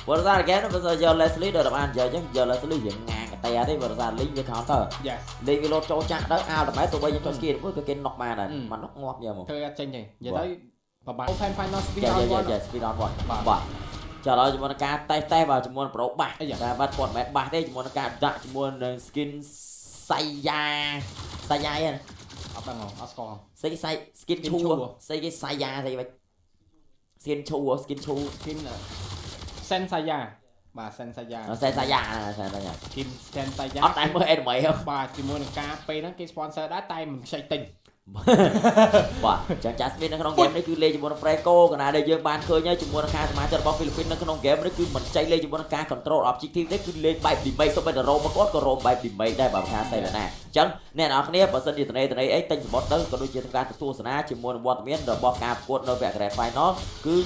บริษัทแกนั่นเป็นgiờ Leslie đời bạn giờ Leslie hiện ngàn cái tay đấy bริษัทลิงจะ counter ลิงวิโรจน์โจจักđó ao là mấy tụi bây giờ cho skin với cái nọc mà này mà nó ngọt giờ một thôi tranh này giờ tới và bạn open final speed on one bà chờ đó chúng ta tay vào chúng ta pro bạc và bắt quạt mẹ bạc đây chúng ta đặt chúng ta skin say da này say skin chua say cái say da thì vậy skin chua skin Sensaya bà Sensaya Sensaya Kim Sensaya ở tại mới em mày không bà chỉ mua được KP đó cái sponsor đá tay mình say tình bà chẳng chắn biết nó không game đấy cứ lên cho bọn Franco còn là đây dương ban khơi nhá chúng muốn ca mà cho bọn Philippines nó không game đấy cứ mình chạy lên cho bọn ca control objective đấy cứ lên bài điểm mấy xong bây giờ roll mà có roll bài điểm mấy đây bảo ca xây là nè chẳng nè nó cái này sân từ đây ấy tên bot đó còn đôi khi thằng ca thua sana chỉ muốn bot miếng rồi bot ca cột nơi vẹt cái phải nó cứ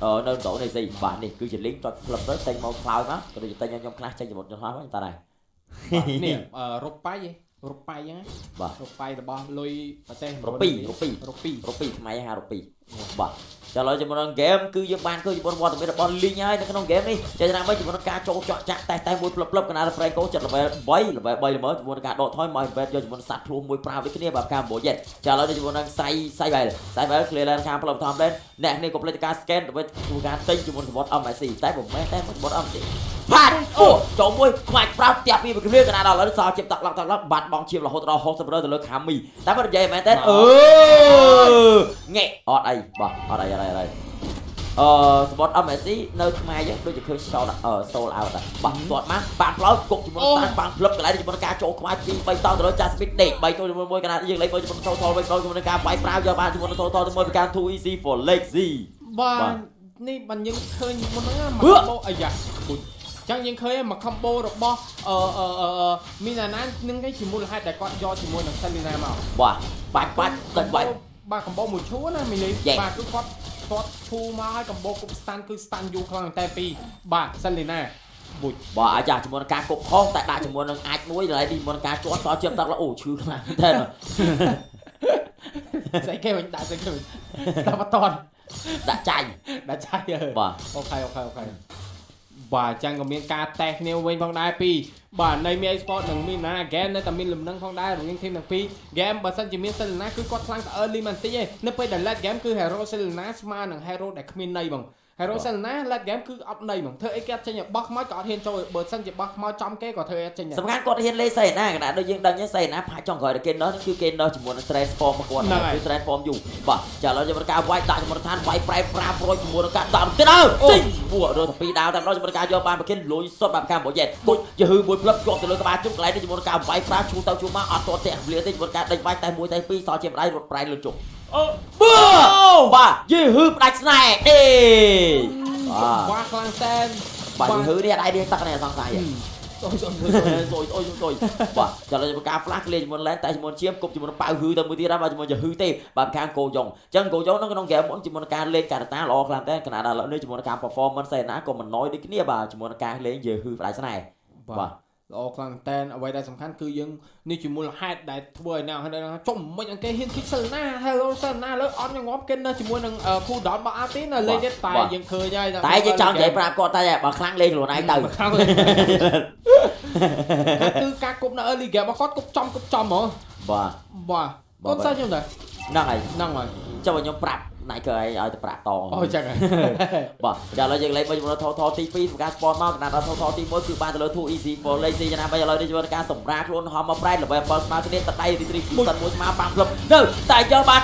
nơi tổ này gì bạn này cứ chỉ lính cho lập tới tên màu cloud đó còn đôi tay trong class chơi một trong hóa người ta này nè Rupai gì Rupai nhá Rupai là bao lôi tên Rupi máy ha Rupi bà cho nói cho bọn game cứ dân ban cứ bọn bọn tụi bọn liên nhai nó không game đi cho nên mấy bọn ca trâu chọn chặt tay môi plop cái nào là Franco chặt là bay là mới bọn ca độ thôi mọi về cho bọn sạt luôn môi prao đấy cái này bảo cam bộ dệt cho nói cho bọn say bài clear lên cam plop tham lên nè này có ca scan với ca tinh cho bọn âm lại xì tay bọn âm gì phạt chỗ môi ngoài prao tiệp đi cái nào đó là sao chìm tặc lắc bạt bóng chìm là hốt từ lối khám mì đá vào dây mẹ tết nghe ở đây ở đây sport âm xí nơi mai chứ đôi khi sau là sau là bằng tuột má bạn lối cục thì muốn tan bằng club cái này thì muốn ca chỗ qua chi bay to rồi cha speed để bay tôi môi cái này dừng lấy môi cho mình thôi bay coi mình ca bay prao giờ ba thì muốn thôi môi ca thu easy for lazy baนี่มันยังเคยมันนั่งมาคอมโบไอ้ยาchẳng những khơi mà combo được bo mình là nán những cái chỉ mua là hai đại con do chỉ mua được Selena màu ba tận vậy ba combo một chú này mình lấy ba cứ thoát thu mà hai combo cũng stun du không tay pi ba Selena bụi bà chả chỉ muốn ca cục không tại đại chỉ muốn ai nuôi lại đi muốn ca chó xóa chiếm tao là ủ chứ mà thế mà sẽ kêu mình đã bắt toàn đã chạy rồi ok បាទចឹងក៏មានការតេស្តគ្នាវិញផងដែរពីបាទនៃមាន sport នឹងមានណាហ្គេមនៅតែមានលំនឹងផងដែររវាងធីមទាំងពីរហ្គេមបើសិនជាមាន Selena គឺគាត់ខ្លាំងតែ early បន្តិចឯងនៅពេលដែល late game គឺ hero Selena ស្មើនឹង hero ដែលគ្មានន័យបង hero Selena late game គឺអត់ន័យបងធ្វើអីគេអត់ចេញបោះខ្មោចក៏អត់ហ៊ានចូលបើសិនជាបោះខ្មោចចំគេក៏ធ្វើអត់ចេញដែរសំខាន់គាត់ហ៊ានលេង Selena កណ្ដាលដូចយើងដឹង Selena ផាច់ចង់ក្រោយគេនោះគឺគេនោះជាមួយនឹង transform មកគាត់គឺ transform យូរបាទចាឥឡូវយើងការវាយដាក់ជាមួយឋានវាយប្រែ500ជាមួយនឹងការដាក់ទៀតអើទិញពួករត់ទៅពីដាវតែដល់ជាមួយការយកបានប្រគិនលុយសុតបែបការប្រយ័ត្នបុចយឺមួយផ្លឹបជាប់ទៅលើក្បាលជុំកន្លែងនេះជាមួយនឹងការវាយ5ឈូទៅជួមកអត់តតែវេលាទេជាមួយការដេញវាយតែ1តែ2សល់ជាម្ដាយរត់ប្រែលុយជុំបាទយឺផ្ដាច់ស្នែទេបាទខ្លាំងតែនបាទយឺនេះអត់ឯងតាក់នេះសង្ស័យrồiបាទចាឥឡូវយើងការ flash លេងជាមួយ lane តែជាមួយឈាមគប់ជាមួយប៉ៅហឺទៅមួយទៀតហើយបាទជាមួយយឺទេបាទខាងគោយ៉ងអញ្ចឹងគោយ៉ងនៅក្នុង game មុនជាមួយការលេងកាតាល្អខ្លាំងតែខណៈដល់ឥឡូវនេះជាមួយការ performance សេណាក៏មិនណយដូចគ្នាបាទជាមួយការលេងយឺផ្ដាច់ស្នែបាទល្អខ្លាំងតែអ្វីដែលសំខាន់គឺយើងនេះជាមូលហេតុដែលធ្វើឲ្យណាចុំមិនអង្កេតហ៊ានគិត Selena Hello Selena លើអត់ងាប់គេនៅជាមួយនឹងគូដនរបស់ RT នៅលេងទៀតតែយើងឃើញហើយតែយើងចង់និយាយប្រាប់គាត់តែបើខ្លាំងលេងខ្លួនឯងទៅខ្លាំងលេងគឺការគប់នៅ early game របស់គាត់គប់ចំហ្មងបាទគាត់សើខ្ញុំដែរហ្នឹងហើយចាំឲ្យខ្ញុំប្រាប់ណៃគឺឲ្យទៅប្រាក់តអូចឹងបាទចាឥឡូវយើងលេងវិញមកថតទី2សម្ការ sport មកកណ្ដាលដល់ថតទី1គឺបានទៅលើ 2 easy for lazy យ៉ាងណាបើឥឡូវនេះយើងការសម្រាប់ខ្លួនហមមកប្រែល្បែ7ស្មើគ្នាតដៃរីត្រីសិនមួយស្មើ5ក្លឹបនៅតែយកបាន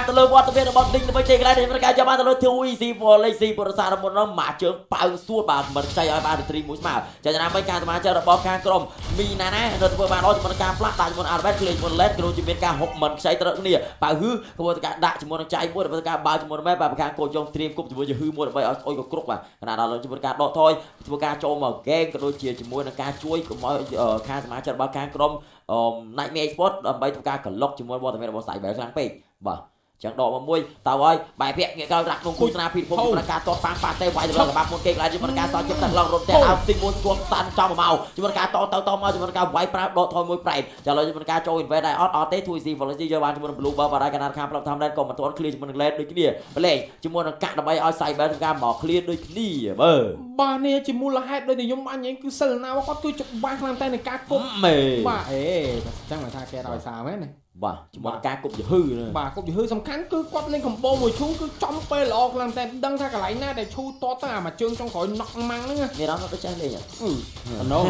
ទៅលើវត្តមានរបស់ឌីងដើម្បីជ័យកន្លែងនេះប្រកាសយកបានទៅលើ 2 easy for lazy ពុរសារមុននោះមកជើងប៉ៅសួតបាទមិនចៃឲ្យបានរីត្រីមួយស្មើចាយ៉ាងណាបើការសមាជិករបស់ខាងក្រុមមីណានៅធ្វើបានល្អជាមួយការផ្លាស់ដាក់ជាមួយ Albert លេងមុន lane គ្រូជាមានការហុកមិនខ្ចីត្រូវគ្នាប៉ៅហឺធ្វើការដាក់ជាមួយនឹងចៃមួយដើម្បីការបើជាមួយម៉ែបាទខាងគោចងត្រៀមគប់ជាមួយយឺមួយដើម្បីឲ្យអុយក៏គ្រប់បាទខណៈដល់ជាមួយការដកថយធ្វើការចូលមកហ្គេមក៏ដូចជាជាមួយនឹងការជួយកុំឲ្យខាងសមាជិករបស់ខាងក្រុមNightmare Sport ដើម្បីធ្វើការក្លុកជាមួយវត្តមានរបស់ Cyber ខ្លាំងពេកបាទ chẳng độ mà mui tao ơi bài vẽ nghĩa cao đặt nông cú na phi phong chúng ta to phang phạt tay vài rồi bạc một cây lại chúng ta so chúng ta lòng rộn tay ao tinh muôn cuồng tan trong màu chúng ta to mau chúng ta vài pra độ thôi mui pride trả lời chúng ta trôi về đại ót tết thui gì vào lấy giờ bàn chúng ta blue ball và đại cái nào khám làm tham lên còn mà toán clear chúng ta lên đôi cái đĩa lên chúng ta cạn đập bay ao say bên chúng ta bỏ clear đôi cái đĩa bơ ba này chỉ mua là hai đôi thì nhóm anh ấy cứ sờ nào có tôi chụp ba làm tay này cá cục mày ba ê chắc là tha kẻ đòi xào hết này bà chúng ta cá cục hư nữa bà cục hư xong khán cứ quát lên combo ngồi xuống cứ trong pe lọt làm tay đăng ra cả lấy na để chu to ta mà trương trong khỏi nọc măng nữa nghe đó nó có trái lên nhỉ no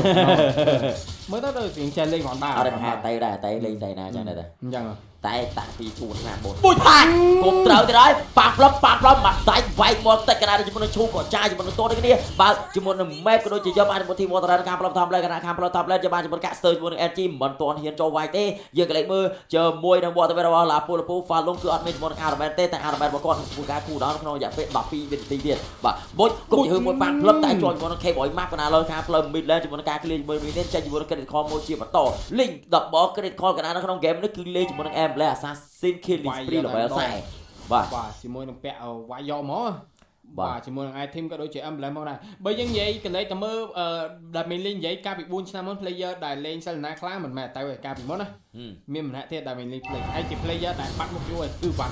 mới tới rồi chuyện chơi lên ngọn bà ở đây mà hai tay lên tay nào cho này đây chẳng tay tạ phi chuột ngàn bột bụi phạt cục trời thì đấy phạt lắm mặt tay vay một tay cái này chúng mình chu của trai chúng mình tốt đấy cái đi bà chúng mình mép cái đôi chỉ cho bạn một team một thằng cam tham lên cái nào cam tham lên cho bạn chúng mình cắt sơi chúng mình engine mình toàn hiến cho vay tê giờ cái lấy mưa chờ môi đang bò tới bây giờ là pô pha lông cứ ăn mình một araben tê tại araben một con một cá cù đó nó dạng phết đập phi bên tì tiền bà bôi cũng chỉ hư một phạt lấp tay cho chúng mình khe bỏi mắc cái nào lên cam lầm mình lên chúng mình cá clean mình nên chơi chúng mình cái kho môi chia bắt tổ link đập bó cái kho cái nào nó không game nó cứ lên chúng mình em lấy xin killing spree là phải sai bà chỉ muốn pẹ vài giò mó bà chỉ muốn ai thêm cái đối chế âm lại món này bởi những vậy cái lấy tầm mơ đặt mình lên giấy ca bị buôn sang món player đại lên sang na class mình mẹ tay về ca bị món này miền mình hãy thế đại mình lên play ai chỉ player đại bắt một chuỗi cứ vặt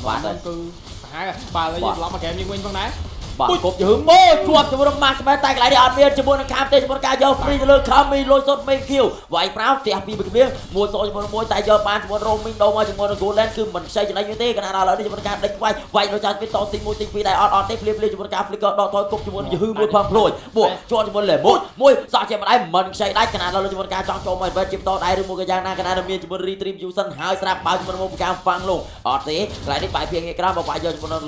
vặt rồi cứ hai bà lấy lắm mà kèm như nguyên con đấy bà cục chữ mô chuột cho bọn mang cái tay lại đi ăn miên cho bọn cam tê cho bọn ca giờ free lơ khami lôi sốt mấy kill vậy pháo thì happy bị miếng mua số cho bọn môi tay giờ ban cho bọn roaming đâu mà cho bọn golden cứ mình xây cho lấy như thế cái nào là đi cho bọn ca đánh quay vậy nó cho cái to tinh môi tinh phi đại on tê flip lên cho bọn ca flicker đó thôi cục cho bọn hư môi phăng rồi buộc cho bọn lẻ môi sao cho bọn đây mình xây đá cái nào là cho bọn ca trong cho mình về chim to đây mua cái giang na cái nào miên cho bọn retrieve user hai snap bao cho bọn mua cam phăng luôn ở thế lại đi bài phiền cái đó mà bây giờ cho bọn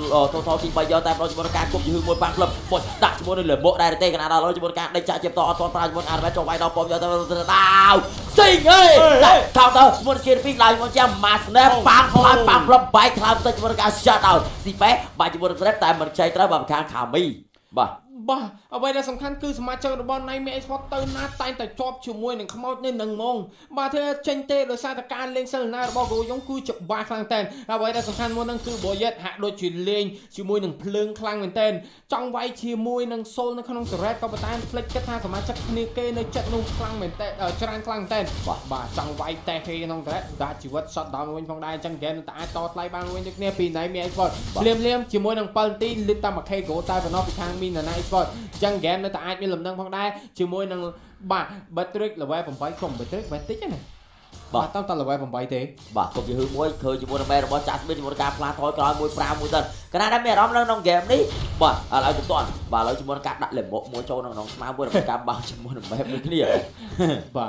thôi thì bây giờ tay cho bọn ca cục một băng lập một đặt cho một lửa bộ đây tê cái nào đó cho một cái đánh trả chém to toàn ra một ăn cho vài đau bom cho tao xinh ơi thao tao một kia pin lại một trăm mà snap băng lập bài thao tao cho một cái shut out si bé bài cho một snap tại mình chạy tới bằng khang khả mi bà ở đây làสำคัญคือสมาชิกบอลในเมสปอร์ตเตอร์น่าตายแต่ชอบชิมวยหนึ่งขมอดในหนึ่งมงมาเธอเชนเต้โดยสารการเล่นเซลนาบอกกูยงคือจับบาคลังเต้นเอาไว้ได้สำคัญมันนั่นคือบอยยัดหักโดยจุดเล่นชิมวยหนึ่งเพลิงคลังเหมือนเต้นจังไว้ชิมวยหนึ่งโซลในขนมสแรดก็ไปตามเฟล็กกระทาสมาชิกนิเกในจัดนุ่งคลังเหมือนเต้นจรันคลังเต้นบ่าจังไว้แต่เฮน้องแรดได้ชีวิตช็อตดาวน์วันฟองได้จังแกนแต่ต่อไล่บางวันจากเนี่ยปีไหนมีไอสปอร์ตเลี่ยมชิมวยหนึ่งเปิลตีลิตตามาเคโกตายไปนอกไปทางมีในไอสปอร์ตจังแกนแต่aiมีลำดังphongได้ชิมวยนังบ่าบัตริกlà vaiผมไปส่งบัตริกบัตติเนี่ยบ่าต้องตลอดvaiผมไปเตะบ่าผมจะหื้อมวยเคยชิมวยนังแม่เราจัดเป็นชิมวยการพลาดถอยกลอยมวยปลามวยเต้นขณะนั้นแม่ร้องน้องเกมนี้บ่าเราจุดต้นบ่าเราชิมวยการดัดเหลี่ยมมวยโจน้องมามวยการบ่าชิมวยนังแม่เป็นขี้เนี่ยบ่า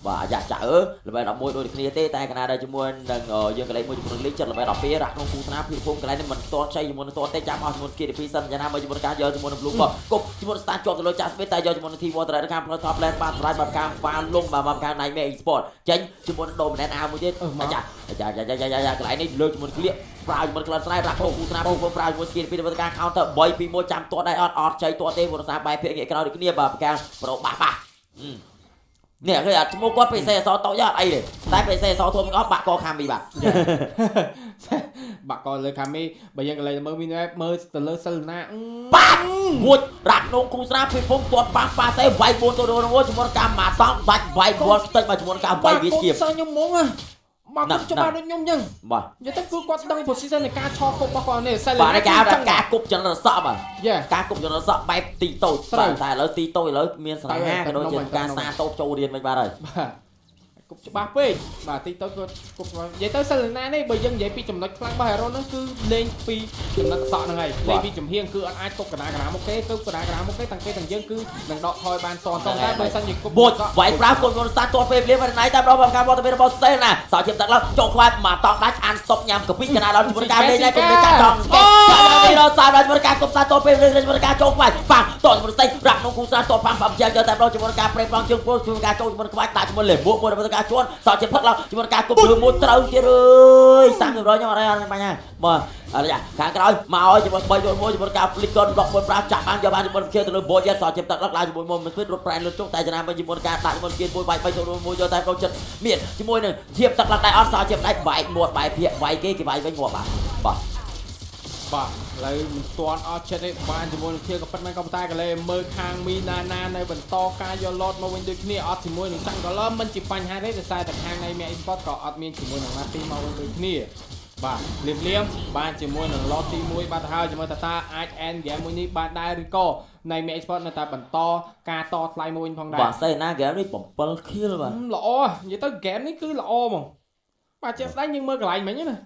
và dạ chả là bài đọc môi đôi kia tê tay cái nào đây chúng mình đang dương cái lấy môi chúng mình lấy chân là bài đọc phía rạc không cú snap thì phong cái này mình to xây chúng mình to tê chạm vào chúng mình kia để phi sân nhà nam bây chúng mình cá giờ chúng mình lúng bờ cục chúng mình start chọn rồi chạm với tay giờ chúng mình thi vào tại cam nó top lên bàn trái bàn cam và lung mà cam này mẹ sport tránh chúng mình đồ mình đen ao một chết dạ cái này này lôi chúng mình clear vào chúng mình clear slide rạc không cú snap không vào chúng mình kia phi vào cam counter bay phi môi chạm to đây on chơi to tê một snap bay phi cái nào được kia bà cam vào bà nè cái là mua qua PC 6 tao nhá đây này tại PC 6 thôi có bạn co cam bị bạn บักก่อนเลยครับมีบางอย่างอะไรเมื่อมีเมื่อตะเลสนะปังหมดรักนงคูสนาพิพงตัวปังปาเซ่ไวบนตัวโดนว่าจมรกรรมมาต้องบัดไวบนเตยมาจมรกรรมไววิเชียบ sao nhung mông à mà cũng cho ba đôi nhung nhưng giờ tất cứ quan tâm position này ca cho cục bao này sai lệch cá cục cho nó sợ mà yeah cá cục cho nó sợ bay tì tôi tại lỡ tì tôi lỡ miên sài ha cái đôi chân ca xa tô châu điên với ba rồi cục ba phê bà tí tới cục vậy tới Selena này bởi dân vậy pi chấm nói phăng ba hero nó cứ lên pi chấm nó sọ này lên pi chấm hiên cứ ăn ai cục cái nào một cái cứ cái nào một cái thằng dân cứ đằng đọ thôi bàn toàn ra bởi sân dịch cục bột vậy ra con sát toàn phê liênวันไหนตามเราแบบการบอลตะเวนบอลเซ่น่ะสาวเฉียบตักแล้วจงควายมาตอกดัชอันซบยำกับพิจารณาเราจุดการเล่นได้เป็นการจองเราสาวเราจุดการกบซาตัวเป็นเรื่องจุดการจงควายปังต่อจุดเซ่ ដាក់ក្នុងគូសាតប៉ាំប៉ាំជាងយកតែម្ដងជាមួយការប្រេងប្រងជើងពោះជាមួយការចូលជាមួយក្បាច់ដាក់ជាមួយលេមួកមួយដើម្បីការជួនសល់ចិត្តផឹកឡើងជាមួយការគប់លើមួយត្រូវទៀតអើយ30%ខ្ញុំអត់បាញ់ណាមើលអរយ៉ាខាងក្រោយមកឲ្យជាមួយ3យល់មួយជាមួយការ flick កនដកមួយប្រាចាក់បានយកបានជាមួយគេទៅលើ boy យ៉ាសល់ចិត្តទឹកឡើងឡើងជាមួយមួយស្វីតរត់ប្រែនលុតចុះតែចំណាំជាមួយការដាក់ជាមួយគេមួយបាយ3ចូលមួយយកតែកូនចិត្តមានជាមួយនឹងធៀបទឹកឡើងដែរអត់សល់ចិត្តដៃបែកមាត់បែកភាកវាយគេវាយវិញងាប់បាទបាទឥឡូវមិនទាន់អត់ចិត្តទេបានជាមួយនឹងគ្នាក៏ប៉ុន្តែក៏តែកលេមើលខាងមីណាណានៅបន្តការយកឡតមកវិញដូចគ្នាអត់ជាមួយនឹងសាំងកលមិនជាបញ្ហាទេតែតែខាងនៃ Mia Esports ក៏អត់មានជាមួយនឹង Marty មកវិញដូចគ្នាបាទលៀមបានជាមួយនឹងឡតទី1បាទទៅហើយជាមួយតាអាច end game មួយនេះបានដែរឬក៏នៃ Mia Esports នៅតែបន្តការតថ្លៃមួយវិញផងដែរបាទសេណា game នេះ7 kill បាទល្អនិយាយទៅ game នេះគឺល្អហ្មងបាទជាក់ស្ដែងយើងមើលកន្លែងមិញណ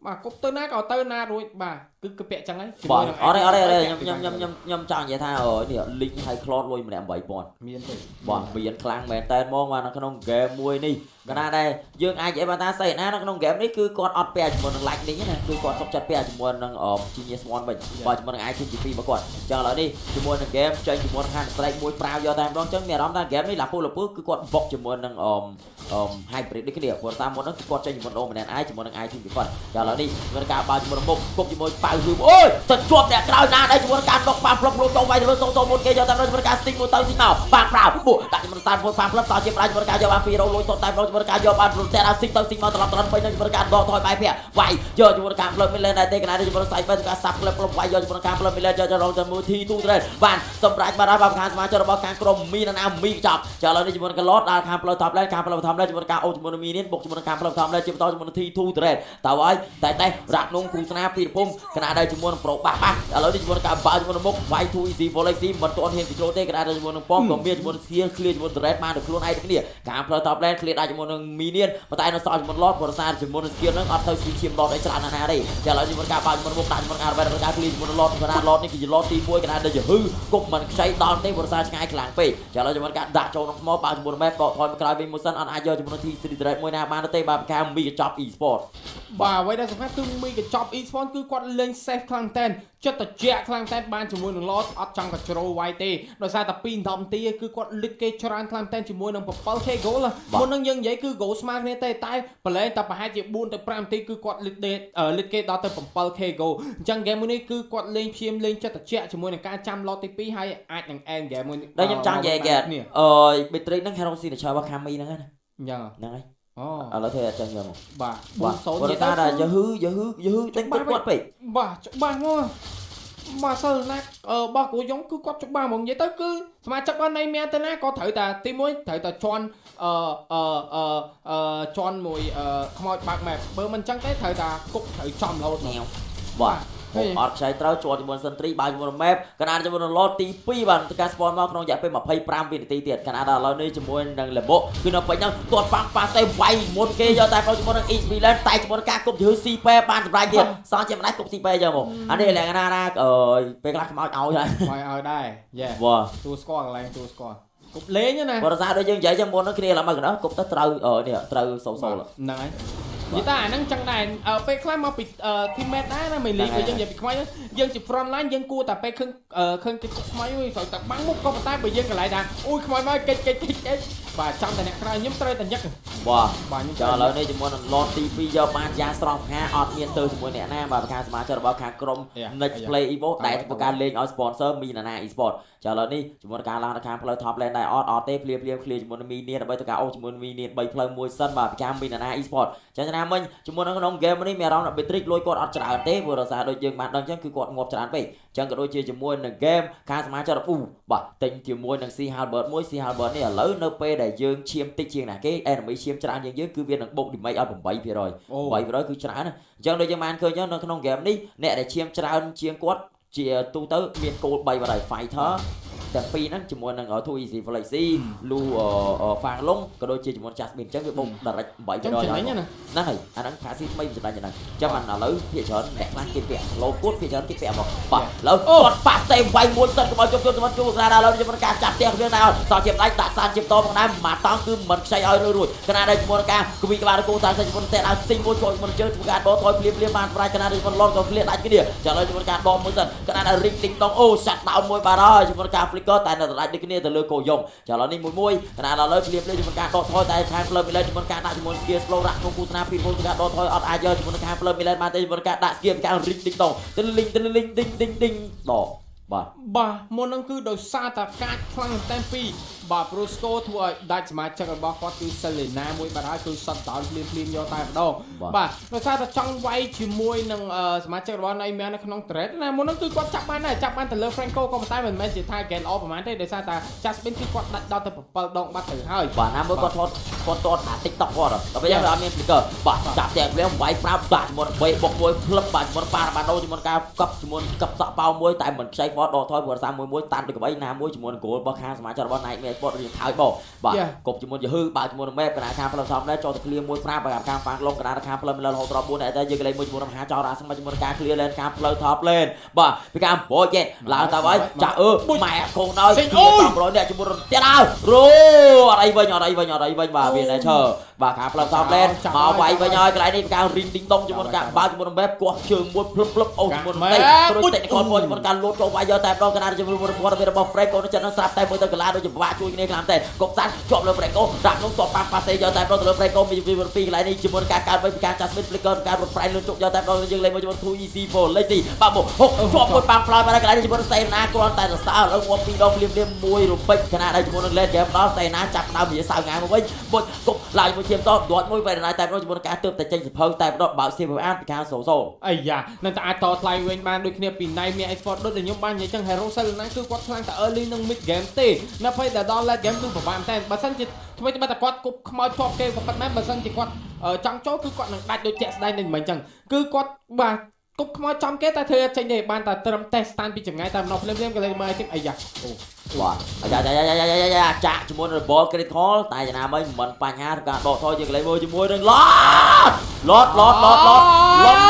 ាបាទគប់ទៅណាក៏ទៅណារួចបាទគឺពាក់ចឹងហើយជាមួយនឹងអរខ្ញុំចង់និយាយថានេះ link ឲ្យ cloud លុយម្នាក់ 8000 មានទេបាទមានខ្លាំងមែនតែមកនៅក្នុង game មួយនេះកណាដែរយើងអាចនិយាយបានថាសេណានៅក្នុង game នេះគឺគាត់អត់ពាក់ជាមួយនឹង lightning ណាគឺគាត់សុខចិត្តពាក់ជាមួយនឹង genius one វិញបាទជាមួយនឹង ITGP របស់គាត់ចឹងឥឡូវនេះជាមួយនឹង game ចេញជាមួយនឹង Counter Strike មួយប្រាវយកតែម្ដងចឹងមានអារម្មណ៍ថា game នេះលាពូគឺគាត់បុកជាមួយនឹងhybrid ដូចគ្នាព្រោះតាមមុនហ្នឹងគាត់ចេញជាមួយ Dominant Eye ជាមួយនឹង ITGP ចឹងឥឡូវនេះមានការបើជាមួយមុខគប់ជាមួយប៉ៅគឺអូយទៅជាប់អ្នកក្រោយណាដែរជាមួយការដកប៉ាំផ្លុកលោកចូលវាយទៅសូមុនគេយកតែជាមួយការ stick មួយទៅទីមកប៉ាំប្រាវបុកដាក់ជាមួយតាមមួយប៉ាំផ្លុកតជាប្រាច់ជាមួយការយកបាន200លុយតតែជាមួយការយកបានតែដល់ stick ទៅ stick មកត្រឡប់ពេញជាមួយការដកថយបែបវាយយកជាមួយការផ្លុកមីលែនដែរទេកណាជាមួយសាយបែបការសាប់ផ្លុកវាយយកជាមួយការផ្លុកមីលែនយករងទៅមួយទីទូត្រេបានសម្រាប់បានដល់ខាងសមាជិករបស់ខាងក្រុមមីណាមីចប់ចាឥឡូវនេះជាមួយនឹងកឡតដល់ខាងផ្លុក top lane ខាងផ្លុក top lane ជាមួយការអូជាមួយនឹងមីនេះបុកជាមួយនឹងខាងផ្លុក top lane ជាបន្តជាមួយនឹងទីទូត្រេតើហើយតែរ៉ាក់នងគ្រូស្នាពីរភូមិកណាដែរជាមួយនឹងប្រូបាស់ឥឡូវនេះជាមួយនឹងការបើជាមួយនឹងមុខវាយ 2 easy volley មិនទាន់ហ៊ានទីចូលទេកណាដែរជាមួយនឹងប៉មក៏មានជាមួយនឹងស្គៀល clear ជាមួយត្រេតបានទៅខ្លួនឯងគ្នាការផ្លូវ top lane clear ដែរជាមួយនឹងមីនៀនប៉ុន្តែនៅសល់ជាមួយឡតប្រសាជាមួយនឹងស្គៀលនឹងអត់ទៅស៊ីឈាមឡតឲ្យច្រើនណាស់ទេចាឥឡូវជាមួយការបើជាមួយមុខដាក់ជាមួយនឹងអារ៉វេតការ clear ជាមួយនឹងឡតកណាឡតនេះគឺជាឡតទី1កណាដែរយហឺគប់មិនខ្ចីដល់ទេប្រសាឆ្ងាយខ្លាំងពេកចាឥឡូវជាមួយការដាក់ចូលក្នុងថ្មបើជាមួយនឹងម៉ែតក៏ថយមកក្រោយវិញមួយសិនអត់អាចយកជាមួយនឹង T3 Dread មួយណាបានទេបើការមីកញ្ចប់ e-sport បាទអ្វីដែលសំខាន់គឺមីកញ្ចប់ e-sport គឺគាត់លេង safe ខ្លាំងតែនចិត្តត្រជាក់ខ្លាំងតែនបានជាមួយនឹង Lord អត់ចង់កជ្រោវាយទេដោយសារតែ2 10នាទីគឺគាត់លិចគេច្រើនខ្លាំងតែនជាមួយនឹង 7k goal មុននឹងយើងនិយាយគឺ goal ស្មើគ្នាទេតែប្រឡែងតែប្រហែលជា4ទៅ5នាទីគឺគាត់លិចគេដល់ទៅ 7k goal អញ្ចឹង game មួយនេះគឺគាត់លេងព្យាមលេងចិត្តត្រជាក់ជាមួយនឹងការចាំ Lord ទី2ហើយអាចនឹង end game មួយនេះដល់ខ្ញុំចង់និយាយគេBeatrice ហ្នឹង hero signature របស់ Kami ហ្នឹងណាអញ្ចឹងហ្នឹងហើយអូឥឡូវធ្វើអញ្ចឹងយកមកបាទ4-0និយាយថាយហឺតែគាត់ពេកបាទច្បាស់មកមកសិលណារបស់គ្រូយ៉ុងគឺគាត់ច្បាស់ហ្មងនិយាយទៅគឺសមាជិករបស់នៃមានទៅណាក៏ត្រូវតែទី1ត្រូវតែជន់ជន់មួយខ្មោចបើក map បើមិនអញ្ចឹងទេត្រូវតែគុកត្រូវចំរហូតមកបាទអត់ខ្ចីត្រូវជាប់ជាមួយសិនត្រីបើជាមួយ map កណាជាមួយនឹង lot ទី2បាទការ spawn មកក្នុងរយៈពេល25វិនាទីទៀតកណាដល់ឥឡូវនេះជាមួយនឹង Lebo គឺនៅពេញហ្នឹងទាត់ប៉ាំងប៉ាសេវាយមុនគេយកតែចូលជាមួយនឹង East Milan តែជាមួយនឹងការគប់យឺ CP បានសម្រាប់ទៀតសល់ជាម្ដាយគប់ CP យកមកអានេះលក្ខណៈណាពេលខ្លះខ្មោចឲ្យដែរយេទូស្គាល់កន្លែងទូស្គាល់គប់លេងណាបរិសាទដូចយើងនិយាយចឹងមុនហ្នឹងគ្នាឡើងមកកណ្ដោះគប់ទៅត្រូវនេះត្រូវសូលហ្នឹងហើយនិយាយតែអាហ្នឹងចឹងដែរពេលខ្លះមកពី teammate ដែរណាមិនលេងដូចយើងនិយាយពីខ្មៅយើងជា front line យើងគួរតែពេលឃើញគេខ្មៅវិញត្រូវតែបាំងមុខក៏ប៉ុន្តែបើយើងកន្លែងថាអូយខ្មៅមកកិច្ចបាទចាំតែអ្នកក្រៅខ្ញុំត្រូវតែញឹកបាទចាំឥឡូវនេះជាមួយនឹង lot ទី2យកបានយ៉ាងស្រស់ស្អាតអត់មានទៅជាមួយអ្នកណាបាទខាងសមាជិករបស់ខាងក្រុម Next Play Evo ដែលធ្វើការលេងឲ្យ sponsor មីណាណា e-sport ចាំឥឡូវនេះជាមួយនឹងការឡើងទៅខាងផ្លូវ top lane ដែរអត់ទេភ្លាមclear ជាមួយនឹងមីនៀនដើម្បីធ្វើការអូជាមួយនឹងមីនៀន3ផ្លូវមួយសិនបាទខាងមីណាណា e-sport ចឹងណាមិញជាមួយនៅក្នុង game នេះមានអារម្មណ៍ថា Beatrice លួយគាត់អត់ច្រើនទេព្រោះដោយសារដូចយើងបានដឹងចឹងគឺគាត់ងាប់ច្រើនពេកចឹងក៏ដូចជាជាមួយនឹង game ខាងសមាជិកបាទទិញជាមួយនឹង C Halbert មួយ C Halbert នេះឥឡូវនៅពេលដែលយើងឈាមតិចជាងណាគេ enemy ឈាមច្រើនជាងយើងគឺវានឹងបុក damage ឲ្យ 8% គឺច្រើនណាអញ្ចឹងដូចយើងបានឃើញនៅក្នុង game នេះអ្នកដែលឈាមច្រើនជាងគាត់ជាទូទៅមានគោល3បាត់ហើយ fighter ទាំងពីរហ្នឹងជាមួយនឹង Too Easy Flexi លូហ្វាងឡុងក៏ដូចជាជាមួយ Jasmine អញ្ចឹងវាបុក direct 8%ហ្នឹងហើយអាហ្នឹងផាស៊ីថ្មីចំណេញហ្នឹងចាំបានឥឡូវភាគច្រើនអ្នកខ្លះគេពាក់លោគួតភាគច្រើនគេពាក់មកបាទឥឡូវគាត់ប៉ាសេវាយមួយសិនក៏ជុំស្រាដល់ឥឡូវជាមួយការចាប់ផ្ទះរឿងដែរតជាផ្ដាច់ដាក់សានជាបន្តផងដែរមួយតង់គឺមិនខ្ចីឲ្យរួចគណៈដែលជាមួយការគវីក្បាលគូតាជាមួយតែដល់ស៊ីមួយចូលជាមួយជើងធ្វើការដកថយភ្លាមបានប្រាច់គណៈដែលជាមួយឡងក៏ឃ្លាដាច់គ្នាចាំឥឡូវជាមួយការដកមួយសិនគណៈដែលរីកទីងដងអូសាត់ដោនមួយបាទហើយជាមួយការ flicker តែនៅដាច់ដូចគ្នាទៅលើគោយំចាឥឡូវនេះមួយកណ្ដាលឥឡូវភ្លាមលេជាមួយការដកថយតែខាង Fleur Miller ជាមួយការដាក់ជាមួយ skill slow ដាក់ក្នុងគូសនាពីមុនការដកថយអត់អាចយកជាមួយខាង Fleur Miller បានទេជាមួយការដាក់ skill ការ ring ដេញដងទៅលីងដេញដកបាទមុនហ្នឹងគឺដោយសារតែការខ្លាំងតែពីបាទ Brusco ធ្វើឲ្យដាច់សមាជិករបស់គាត់គឺ Selena មួយបាទហើយគឺសតដោលភ្លាមយកតែម្ដងបាទដោយសារតែចង់វាយជាមួយនឹងសមាជិករបស់ Neymar នៅក្នុង trade ណាមុនហ្នឹងគឺគាត់ចាប់បានទៅលើ Franco ក៏ប៉ុន្តែមិនមែនជាថា gain off ប្រហែលទេដោយសារតែ Jasmine គឺគាត់ដាច់ដល់ទៅ7ដងបាត់ទៅហើយបាទណាមើលគាត់ថតអា TikTok គាត់ដល់ពេលយ៉ាងអត់មាន flicker បាទចាប់តែភ្លាមវាយប្រាប់បាទជាមួយ3បុក1ផ្លឹបបាទជាមួយប៉ារ៉ាបាដូជាមួយការកប់ជាមួយកប់សក់ប៉ោមួយតែមិនខ្ចីគាត់ដកថយព្រោះសារមួយតាន់ដូចកបីណាមួយជាមួយនឹង goal របស់ខាងសមាជិករបស់ Nightmare Sport រៀងថើយបោបាទគប់ជាមួយយហឺបាទជាមួយនឹង map កណ្ដាលខាងផ្លូវសំដែរចូលទៅ clear មួយ5បាទខាង Fang លងកណ្ដាលខាងផ្លូវ Miller រហូតដល់4តែយើងកលេងមួយជាមួយនឹងមហាចោរ៉ាសឹងជាមួយនឹងការ clear lane ខាងផ្លូវ top lane បាទពីការបោយចេឡើងទៅហើយចាម៉ែកូនដល់500អ្នកជាមួយនឹងទៀតអើរ៉ូអត់អីវិញបាទវាតែឈើបាទខាងផ្លូវ top lane មកវាយវិញហើយកន្លែងនេះការ ring ឌីងដងជាមួយនឹងការបើជាមួយនឹង map គោះជើងមួយភ្លឹបអូជាមួយនឹងតែត្រួយតែកូនមួយជាមួយនឹងការលោតចូលវាយយកតែម្ដងកណ្ដាលជាមួយនឹងព័ត៌មានរបស់ Franco នៅចិត្តនឹងស្រាប់តែមួយទៅកន្លាដូចជាពិបាកជួយគ្នាខ្លាំងតែកុកសាន់ជាប់លើ Franco ដាក់ក្នុងតបប៉ាប៉ាសេយកតែម្ដងទៅលើ Franco មានពី2កន្លែងនេះជាមួយនឹងការកើតវិញពីការ Jasmine flicker ការរត់ប្រៃលឿនជុកយកតែម្ដងយើងលេងមួយជាមួយ 2 EC4 លេខទីបាទមកហុកជាប់មួយប៉ាំងផ្លោយមកដល់កន្លែងនេះជាមួយនឹង Selena គ្រាន់តែសរសើរឥឡូវងាប់2ដងភ្លាមមួយរំពេចខណៈដែលជាមួយនឹង Lane Game ដល់ Selena ចាប់ដើមវាសៅងាមកវិញបុចគប់ឡើងមួយឈាមតបដួតមួយពេលណាតែម្ដងជាមួយនឹងការទើបតែចេញសភៅតែម្ដងបើក CVR ពីការសូអាយ៉ានឹងតែអាចតថ្លៃវិញបានដូចគ្នាពី Nightmare Sport ដូចខ្ញុំបាននិយាយចឹង Hero Selena គឺគាត់ខ្លាំងតែ early នឹង mid game ទេនៅពេលដែលដល់ late game គឺពិបាកតែបើសិនជាថ្មីតែគាត់គប់ខ្មោចជាប់គេក៏ប៉ុន្តែបើសិនជាគាត់ចង់ចូលគឺគាត់នឹងដាច់ដូចជាក់ស្ដែងនឹងមិនចឹងគឺគាត់បាទគប់ខ្មោចចំគេតែធ្វើអត់ចេញទេបានតែត្រឹមតែ stand ពីចម្ងាយតែម្ដងភ្លាមក៏លេងមើលឲ្យអាយ៉ាអូបាទអាចាជាមួយនឹង ball critical តែយ៉ាងណាមិញមិនបញ្ហាក្នុងការដកថយយើងលេងមើលជាមួយនឹងឡត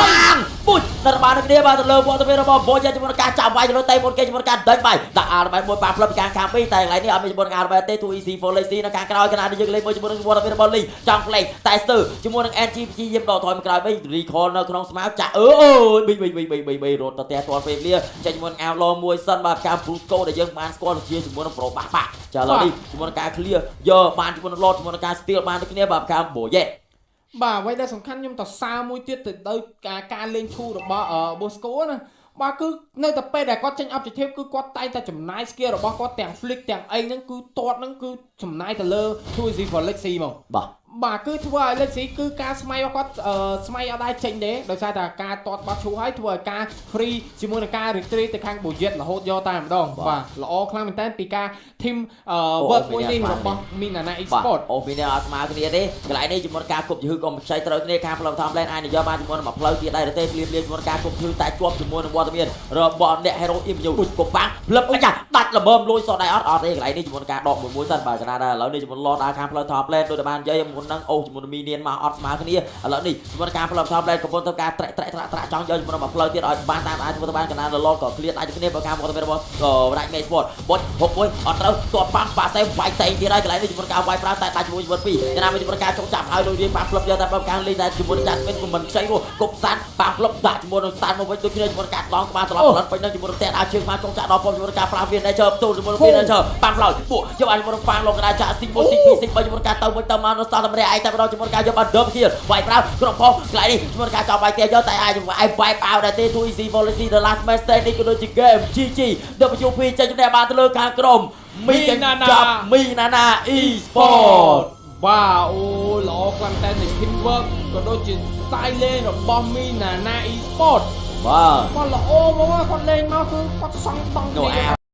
បានពុជនៅរបានឹងគ្នាបាទទៅលើវត្តមានរបស់ Boy ជាមួយនឹងការចាប់វាយទៅលើតែមុនគេជាមួយនឹងការដេញបាយដាក់អារបែបមួយប៉ាផ្លឹបពីការខាងពីតែកន្លែងនេះអត់មានជាមួយនឹងអារបែបទេ 2EC for lazy នៅការក្រោយខណៈយើងលេងមើលជាមួយនឹងវត្តមានរបស់ Lee ចង់ play តែស្ទើជាមួយនឹង NG ព្យាយាមដកថយមកក្រោយវិញ recall នៅក្នុងស្មៅចាក់អូយប៊ីរត់ទៅផ្ទះទាល់ពេលវេលាចេញជាមួយនឹង outlaw មួយសិនបាទការ Brusco ដែលយើងបានស្គាល់ជាជាមួយនឹង pro បាក់ចាឥឡូវនេះជាមួយនឹងការ clear យកបានជាមួយនឹង lot ជាមួយនឹងការ steal បានដូចគ្នាបាទការ Boy បាទអ្វីដែលសំខាន់ខ្ញុំតសើមួយទៀតទៅដោយការលេងឈូរបស់ Bosco ណាបាទគឺនៅតែពេលដែលគាត់ចេញ objective គឺគាត់តែងតែចំណាយ skill របស់គាត់ទាំង flick ទាំងអីហ្នឹងគឺទាត់ហ្នឹងគឺចំណាយទៅលើ 2Z for Lexi ហ្មងបាទគឺធ្វើឲ្យ Lexi គឺការស្មៃរបស់គាត់ស្មៃអត់ដែរចេញទេដោយសារតែការទាត់បាត់ឈូហើយធ្វើឲ្យការ free ជាមួយនឹងការ retreat ទៅខាង Boyet រហូតយកតែម្ដងបាទល្អខ្លាំងមែនតើពីការ team work មួយនេះរបស់ Minana Esport អូមីនេះអត់ស្មើគ្នាទេកន្លែងនេះជាមួយការគប់យហឺក៏មិនខ្ចីត្រូវគ្នាខាងផ្លូវ top lane អាចនិយាយបានជាមួយនឹងផ្លូវទៀតដែរទេភ្លាមជាមួយការគប់យហឺតែជាប់ជាមួយនឹងវត្តមានរបស់អ្នក Hero Immune គប់បាំងផ្លឹបអីចាដាច់ល្មមលួយសតដែរអត់ទេកន្លែងនេះជាមួយការដកមួយសិនបាទកណ្ដាលឥឡូវនេះជាមួយ Lord ខាងផ្លូវ top lane ដូចបាននិយាយមុនហ្នឹងអូជាមួយមីនៀនមកអត់ស្មើគ្នាឥឡូវនេះជាមួយការផ្លូវ top lane កំពុងធ្វើការត្រាក់ចង់យកជាមួយនឹងផ្លូវទៀតឲ្យបានតាមអាចធ្វើទៅបានកណ្ដាល Lord ក៏ clear អាចគ្នាបើការមកទៅរបស់ Nightmare Sport បុច6អត់ត្រូវទាត់ប៉ាំងប៉ាសេវាយតែទៀតហើយកន្លែងនេះជាមួយការវាយប្រើតែដាច់ជាមួយ2យ៉ាងណាជាមួយការចុកចាប់ឲ្យដូចរៀងប៉ាផ្លឹបយកតែការលេងតែជាមួយ Jasmine ក៏មិនខ្ចីនោះគប់សាន់ប៉ាផ្លឹបដាក់ជាមួយនឹងសាន់មកវិញដូចគ្នាជាមួយការដងក្បាលត្រឡប់ផលិតពេញនឹងជាមួយតែអាចជើងមកចុកចាក់ដល់ពុំជាមួយការប្រាស់វាណែជើទូជាមួយវាណែជើប៉ាផ្លោយពួកយកឲ្យជាមួយប៉ាងលងកណ្ដាលចាក់ស៊ីមួយទី2 3ជាមួយការទៅវិញទៅមកនៅសតតម្រាឯងតែម្ដងជាមួយការយកបានដឺមគៀលវាយប្រើក្រុមផងកន្លែងនេះជាមួយការចាប់វាយទៀតយកតែអាចវាយបែបអោដែរទេ 2EC Policy The Last Man Standing ក៏ដូចជា game GG WP ចេញតែបានទៅលើខាងក្រុម Minana Esport បាទអូល្អខ្លាំងតែ teamwork ក៏ដូចជា style លេងរបស់ Minana Esport បាទគាត់ល្អមកគាត់លេងមកគឺគាត់សង់តង់គ្នា